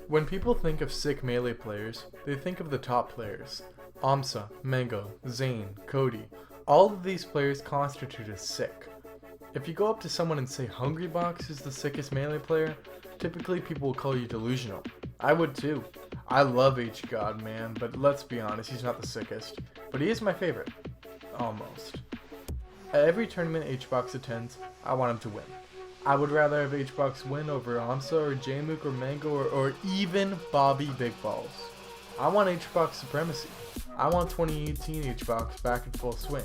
When people think of sick melee players, they think of the top players. Amsa, Mango, Zane, Cody. All of these players constitute as sick. If you go up to someone and say Hungrybox is the sickest melee player, typically people will call you delusional. I would too. I love H-God, man, but let's be honest, he's not the sickest. But he is my favorite. Almost. At every tournament H-Box attends, I want him to win. I would rather have H-Box win over Amsa or Jmook or Mango or even Bobby Big Balls. I want H-Box supremacy. I want 2018 H-Box back in full swing.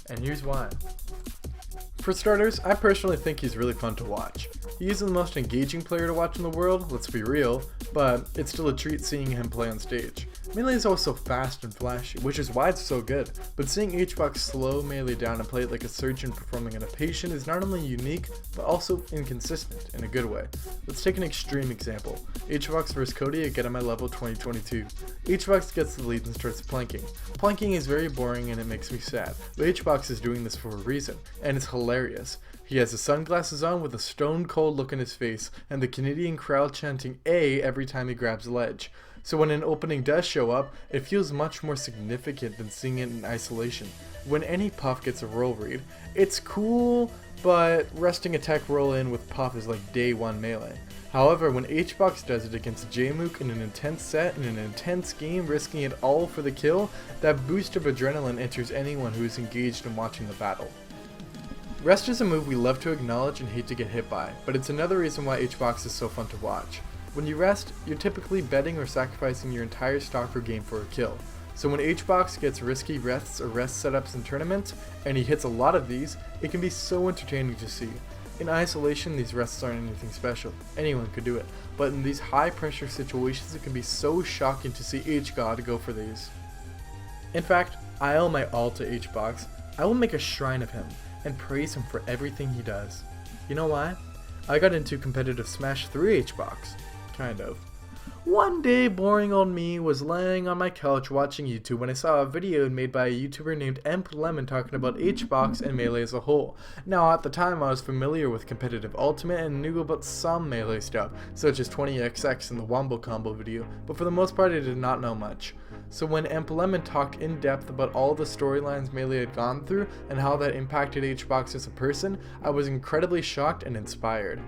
And here's why. For starters, I personally think he's really fun to watch. He isn't the most engaging player to watch in the world, let's be real, but it's still a treat seeing him play on stage. Melee is also fast and flashy, which is why it's so good, but seeing H-Box slow Melee down and play it like a surgeon performing on a patient is not only unique, but also inconsistent in a good way. Let's take an extreme example. H-Box vs Cody at Get On My Level 2022. H-Box gets the lead and starts planking. Planking is very boring and it makes me sad, but H-Box is doing this for a reason, and it's hilarious. He has his sunglasses on with a stone cold look on his face and the Canadian crowd chanting A every time he grabs a ledge. So when an opening does show up, it feels much more significant than seeing it in isolation. When any Puff gets a roll read, it's cool, but resting attack roll in with Puff is like day one melee. However, when H-Box does it against Jmook in an intense set, in an intense game, risking it all for the kill, that boost of adrenaline enters anyone who is engaged in watching the battle. Rest is a move we love to acknowledge and hate to get hit by, but it's another reason why H-Box is so fun to watch. When you rest, you're typically betting or sacrificing your entire stock or game for a kill. So when H-Box gets risky rests or rest setups in tournaments, and he hits a lot of these, it can be so entertaining to see. In isolation, these rests aren't anything special. Anyone could do it. But in these high pressure situations, it can be so shocking to see H-God go for these. In fact, I owe my all to H-Box. I will make a shrine of him and praise him for everything he does. You know why? I got into competitive Smash through H-Box. Kind of. One day, boring old me was laying on my couch watching YouTube when I saw a video made by a YouTuber named Lemon talking about H-Box and Melee as a whole. Now, at the time, I was familiar with competitive Ultimate and knew about some Melee stuff, such as 20XX and the Wombo Combo video, but for the most part, I did not know much. So when Lemon talked in depth about all the storylines Melee had gone through and how that impacted H-Box as a person, I was incredibly shocked and inspired.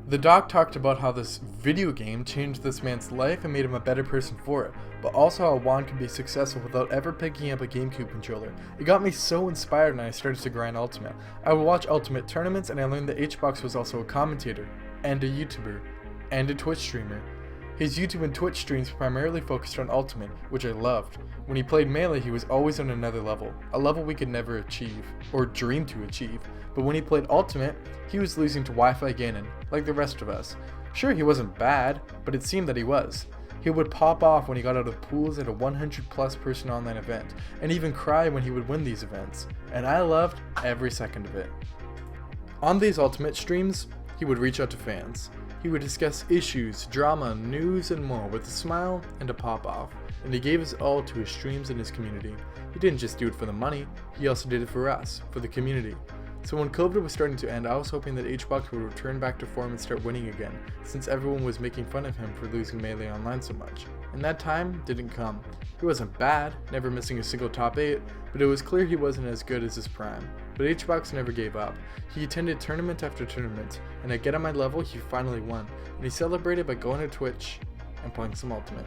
The doc talked about how this video game changed this man's life and made him a better person for it, but also how Juan could be successful without ever picking up a GameCube controller. It got me so inspired and I started to grind Ultimate. I would watch Ultimate tournaments and I learned that H-Box was also a commentator, and a YouTuber, and a Twitch streamer. His YouTube and Twitch streams primarily focused on Ultimate, which I loved. When he played Melee, he was always on another level, a level we could never achieve, or dream to achieve. But when he played Ultimate, he was losing to Wi-Fi Ganon, like the rest of us. Sure, he wasn't bad, but it seemed that he was. He would pop off when he got out of pools at a 100 plus person online event, and even cry when he would win these events, and I loved every second of it. On these Ultimate streams, he would reach out to fans. He would discuss issues, drama, news, and more with a smile and a pop-off, and he gave his all to his streams and his community. He didn't just do it for the money, he also did it for us, for the community. So when COVID was starting to end, I was hoping that H-Box would return back to form and start winning again, since everyone was making fun of him for losing Melee Online so much. And that time didn't come. He wasn't bad, never missing a single top 8, but it was clear he wasn't as good as his prime. But H-Box never gave up. He attended tournament after tournament, and at Get On My Level he finally won, and he celebrated by going to Twitch and playing some Ultimate.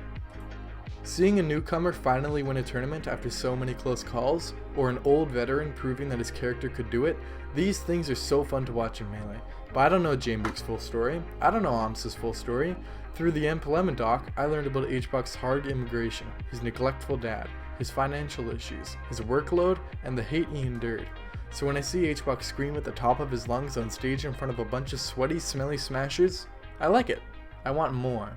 Seeing a newcomer finally win a tournament after so many close calls, or an old veteran proving that his character could do it, these things are so fun to watch in Melee. But I don't know Jmook's full story, I don't know Amsa's full story. Through the Lemon doc, I learned about H-Box's hard immigration, his neglectful dad, his financial issues, his workload, and the hate he endured. So when I see H-Box scream at the top of his lungs on stage in front of a bunch of sweaty, smelly smashers, I like it. I want more.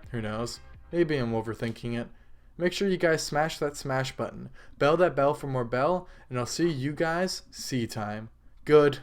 Who knows? Maybe I'm overthinking it. Make sure you guys smash that smash button. Bell that bell for more bell, and I'll see you guys C time. Good